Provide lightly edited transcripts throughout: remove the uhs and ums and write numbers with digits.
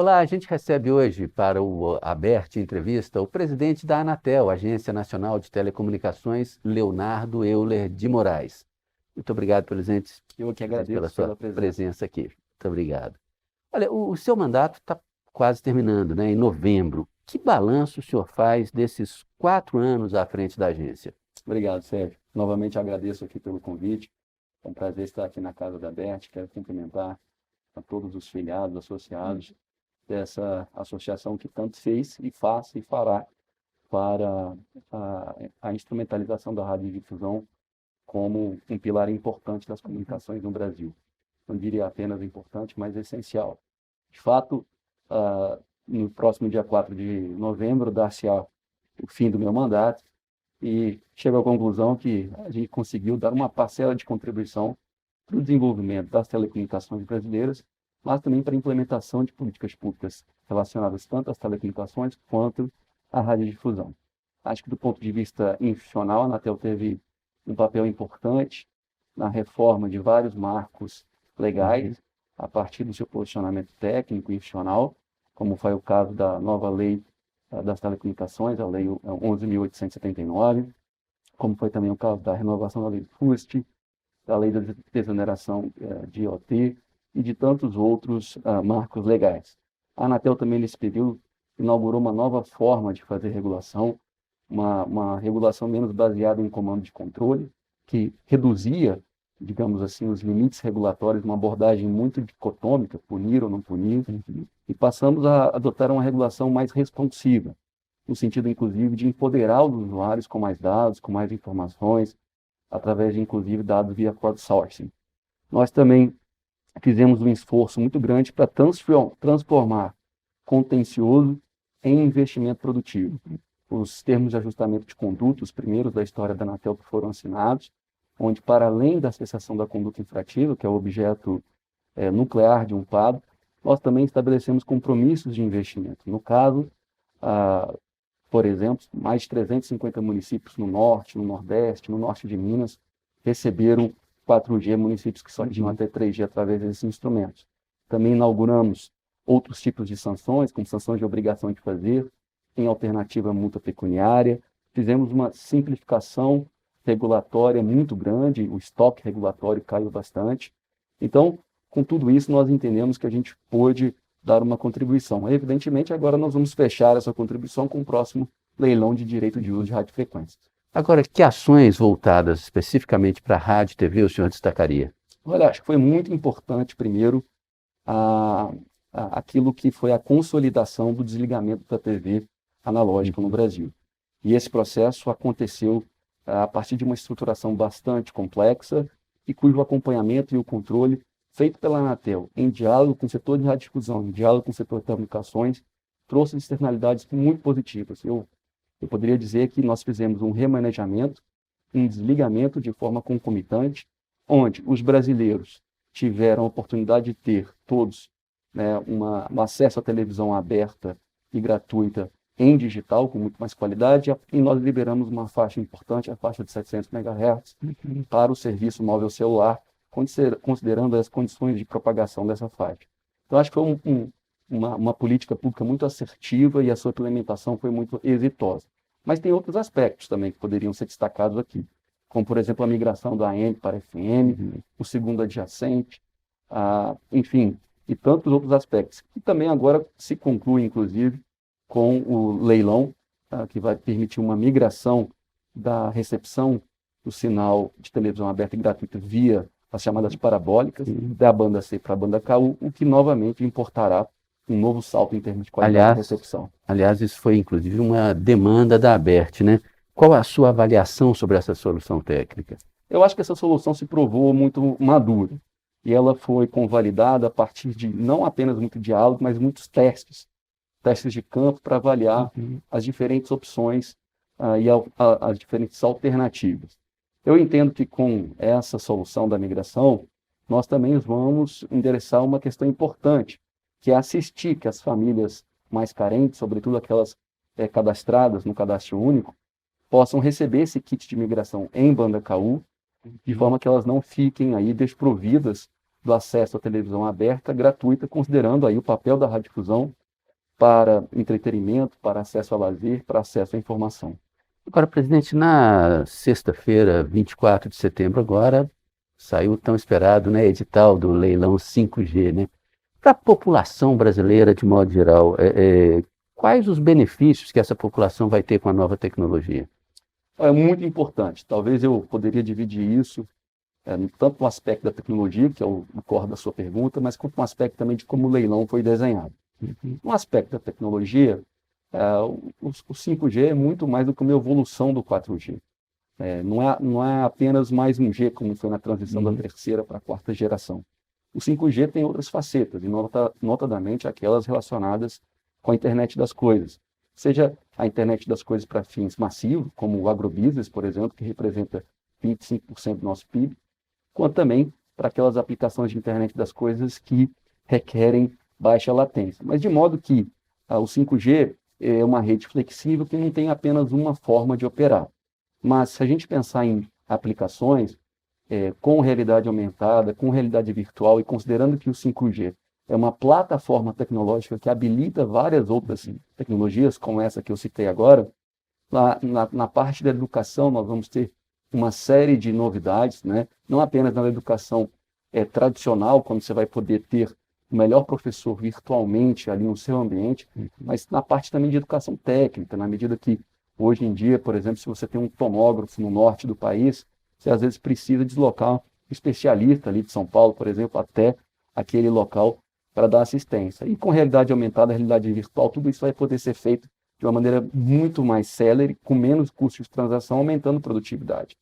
Olá, a gente recebe hoje para o Aberte Entrevista o presidente da Anatel, Agência Nacional de Telecomunicações, Leonardo Euler de Moraes. Muito obrigado, presidente, Eu que pela agradeço sua pela presença. presença aqui. Muito obrigado. Olha, o seu mandato está quase terminando, né? Em novembro. Que balanço o senhor faz desses 4 anos à frente da agência? Obrigado, Sérgio. Novamente agradeço aqui pelo convite. É um prazer estar aqui na casa da Bert. Quero cumprimentar a todos os filiados, associados dessa associação que tanto fez e faz e fará para a instrumentalização da radiodifusão como um pilar importante das comunicações no Brasil. Não diria apenas importante, mas essencial. De fato, no próximo dia 4 de novembro, dar-se-á o fim do meu mandato e chego à conclusão que a gente conseguiu dar uma parcela de contribuição para o desenvolvimento das telecomunicações brasileiras, mas também para a implementação de políticas públicas relacionadas tanto às telecomunicações quanto à radiodifusão. Acho que, do ponto de vista institucional, a Anatel teve um papel importante na reforma de vários marcos legais, a partir do seu posicionamento técnico e institucional, como foi o caso da nova lei das telecomunicações, a Lei 11.879, como foi também o caso da renovação da Lei do FUST, da Lei da Desoneração de IoT e de tantos outros marcos legais. A Anatel também, nesse período, inaugurou uma nova forma de fazer regulação, uma regulação menos baseada em comando de controle, que reduzia, digamos assim, os limites regulatórios, uma abordagem muito dicotômica, punir ou não punir, e passamos a adotar uma regulação mais responsiva, no sentido, inclusive, de empoderar os usuários com mais dados, com mais informações, através de, inclusive, dados via crowdsourcing. Nós também fizemos um esforço muito grande para transformar contencioso em investimento produtivo. Os termos de ajustamento de conduta, os primeiros da história da Anatel que foram assinados, onde, para além da cessação da conduta infrativa, que é o objeto nuclear de um quadro, nós também estabelecemos compromissos de investimento. No caso, por exemplo, mais de 350 municípios no norte, no nordeste, no norte de Minas, receberam 4G, municípios que só tinham até 3G através desses instrumentos. Também inauguramos outros tipos de sanções, como sanções de obrigação de fazer, em alternativa à multa pecuniária. Fizemos uma simplificação regulatória muito grande, o estoque regulatório caiu bastante. Então, com tudo isso, nós entendemos que a gente pôde dar uma contribuição. Evidentemente, agora nós vamos fechar essa contribuição com o próximo leilão de direito de uso de radiofrequências. Agora, que ações voltadas especificamente para a rádio e TV o senhor destacaria? Olha, acho que foi muito importante, primeiro, aquilo que foi a consolidação do desligamento da TV analógica no Brasil. E esse processo aconteceu a partir de uma estruturação bastante complexa e cujo acompanhamento e o controle feito pela Anatel, em diálogo com o setor de radiodifusão, em diálogo com o setor de telecomunicações, trouxe externalidades muito positivas. Eu poderia dizer que nós fizemos um remanejamento, um desligamento de forma concomitante, onde os brasileiros tiveram a oportunidade de ter todos um acesso à televisão aberta e gratuita em digital, com muito mais qualidade, e nós liberamos uma faixa importante, a faixa de 700 MHz, para o serviço móvel celular, considerando as condições de propagação dessa faixa. Então, acho que foi uma política pública muito assertiva e a sua implementação foi muito exitosa. Mas tem outros aspectos também que poderiam ser destacados aqui, como, por exemplo, a migração do AM para FM, o segundo adjacente, enfim, e tantos outros aspectos, que também agora se conclui, inclusive, com o leilão, que vai permitir uma migração da recepção do sinal de televisão aberta e gratuita via as chamadas parabólicas, da banda C para a banda KU, o que novamente importará um novo salto em termos de qualidade de recepção. Aliás, isso foi inclusive uma demanda da ABERT, né? Qual a sua avaliação sobre essa solução técnica? Eu acho que essa solução se provou muito madura e ela foi convalidada a partir de não apenas muito diálogo, mas muitos testes de campo para avaliar as diferentes opções e as diferentes alternativas. Eu entendo que com essa solução da migração, nós também vamos endereçar uma questão importante, que é assistir que as famílias mais carentes, sobretudo aquelas cadastradas no cadastro único, possam receber esse kit de migração em banda KU, de forma que elas não fiquem aí desprovidas do acesso à televisão aberta gratuita, considerando aí o papel da radiodifusão para entretenimento, para acesso a lazer, para acesso à informação. Agora, presidente, na sexta-feira, 24 de setembro, agora saiu o tão esperado, né, edital do leilão 5G, né? Para a população brasileira, de modo geral, quais os benefícios que essa população vai ter com a nova tecnologia? É muito importante. Talvez eu poderia dividir isso tanto no aspecto da tecnologia, que é o core da sua pergunta, mas quanto no aspecto também de como o leilão foi desenhado. No aspecto da tecnologia, o 5G é muito mais do que uma evolução do 4G. Não é apenas mais um G, como foi na transição da terceira para a quarta geração. O 5G tem outras facetas, e notadamente aquelas relacionadas com a internet das coisas. Seja a internet das coisas para fins massivos, como o agrobusiness, por exemplo, que representa 25% do nosso PIB, quanto também para aquelas aplicações de internet das coisas que requerem baixa latência. Mas de modo que o 5G é uma rede flexível que não tem apenas uma forma de operar. Mas se a gente pensar em aplicações com realidade aumentada, com realidade virtual, e considerando que o 5G é uma plataforma tecnológica que habilita várias outras tecnologias, como essa que eu citei agora, na parte da educação nós vamos ter uma série de novidades, né? Não apenas na educação tradicional, quando você vai poder ter o melhor professor virtualmente ali no seu ambiente, mas na parte também de educação técnica, na medida que hoje em dia, por exemplo, se você tem um tomógrafo no norte do país, você às vezes precisa deslocar um especialista ali de São Paulo, por exemplo, até aquele local para dar assistência. E com realidade aumentada, realidade virtual, tudo isso vai poder ser feito de uma maneira muito mais célere, com menos custos de transação, aumentando a produtividade.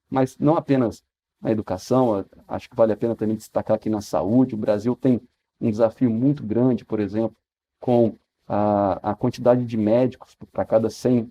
Mas não apenas na educação, acho que vale a pena também destacar aqui na saúde. O Brasil tem um desafio muito grande, por exemplo, com a quantidade de médicos para cada 100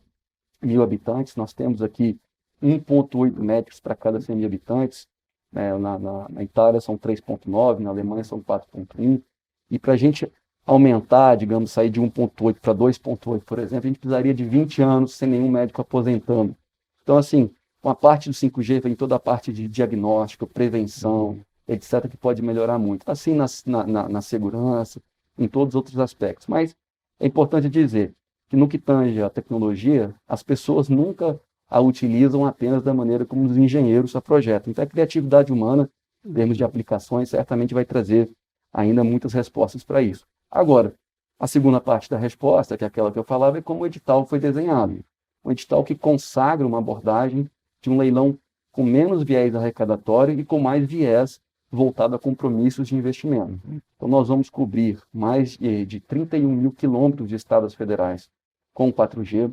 mil habitantes. Nós temos aqui 1,8 médicos para cada 100 mil habitantes. Na Itália são 3,9, na Alemanha são 4,1. E para a gente aumentar, digamos, sair de 1,8 para 2,8, por exemplo, a gente precisaria de 20 anos sem nenhum médico aposentando. Então, assim, uma parte do 5G vem toda a parte de diagnóstico, prevenção, etc., que pode melhorar muito. Assim, na segurança, em todos os outros aspectos. Mas é importante dizer que no que tange a tecnologia, as pessoas nunca a utilizam apenas da maneira como os engenheiros a projetam. Então, a criatividade humana, em termos de aplicações, certamente vai trazer ainda muitas respostas para isso. Agora, a segunda parte da resposta, que é aquela que eu falava, é como o edital foi desenhado. Um edital que consagra uma abordagem de um leilão com menos viés arrecadatório e com mais viés voltado a compromissos de investimento. Então, nós vamos cobrir mais de 31 mil quilômetros de estradas federais com 4G.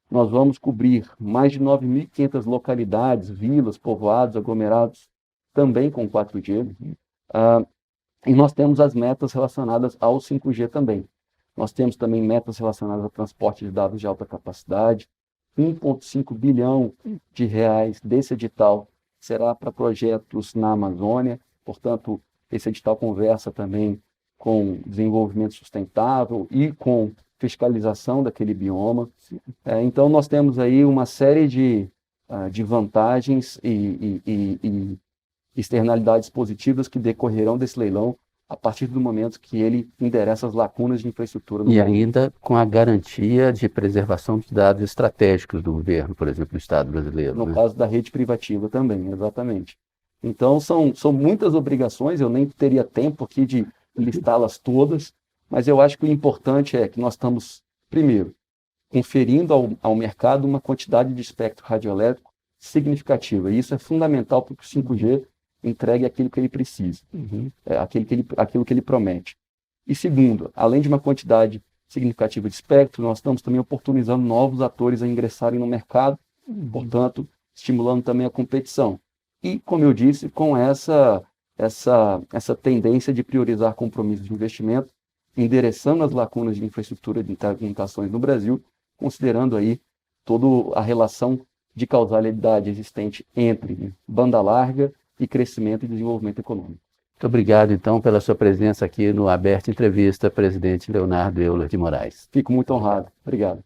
Nós vamos cobrir mais de 9.500 localidades, vilas, povoados, aglomerados, também com 4G. E nós temos as metas relacionadas ao 5G também. Nós temos também metas relacionadas ao transporte de dados de alta capacidade. 1,5 bilhão de reais desse edital será para projetos na Amazônia. Portanto, esse edital conversa também com desenvolvimento sustentável e com fiscalização daquele bioma. Então, nós temos aí uma série de vantagens e externalidades positivas que decorrerão desse leilão a partir do momento que ele endereça as lacunas de infraestrutura no E Brasil. ainda com a garantia de preservação dos dados estratégicos do governo, por exemplo, do Estado brasileiro. No né? caso da rede privativa também, exatamente. Então, são muitas obrigações, eu nem teria tempo aqui de listá-las todas, mas eu acho que o importante é que nós estamos, primeiro, conferindo ao mercado uma quantidade de espectro radioelétrico significativa, e isso é fundamental para que o 5G entregue aquilo que ele precisa, aquilo que ele promete. E segundo, além de uma quantidade significativa de espectro, nós estamos também oportunizando novos atores a ingressarem no mercado, portanto, estimulando também a competição. E, como eu disse, com essa tendência de priorizar compromissos de investimento, endereçando as lacunas de infraestrutura de telecomunicações no Brasil, considerando aí toda a relação de causalidade existente entre banda larga e crescimento e desenvolvimento econômico. Muito obrigado, então, pela sua presença aqui no Aberta Entrevista, presidente Leonardo Euler de Moraes. Fico muito honrado. Obrigado.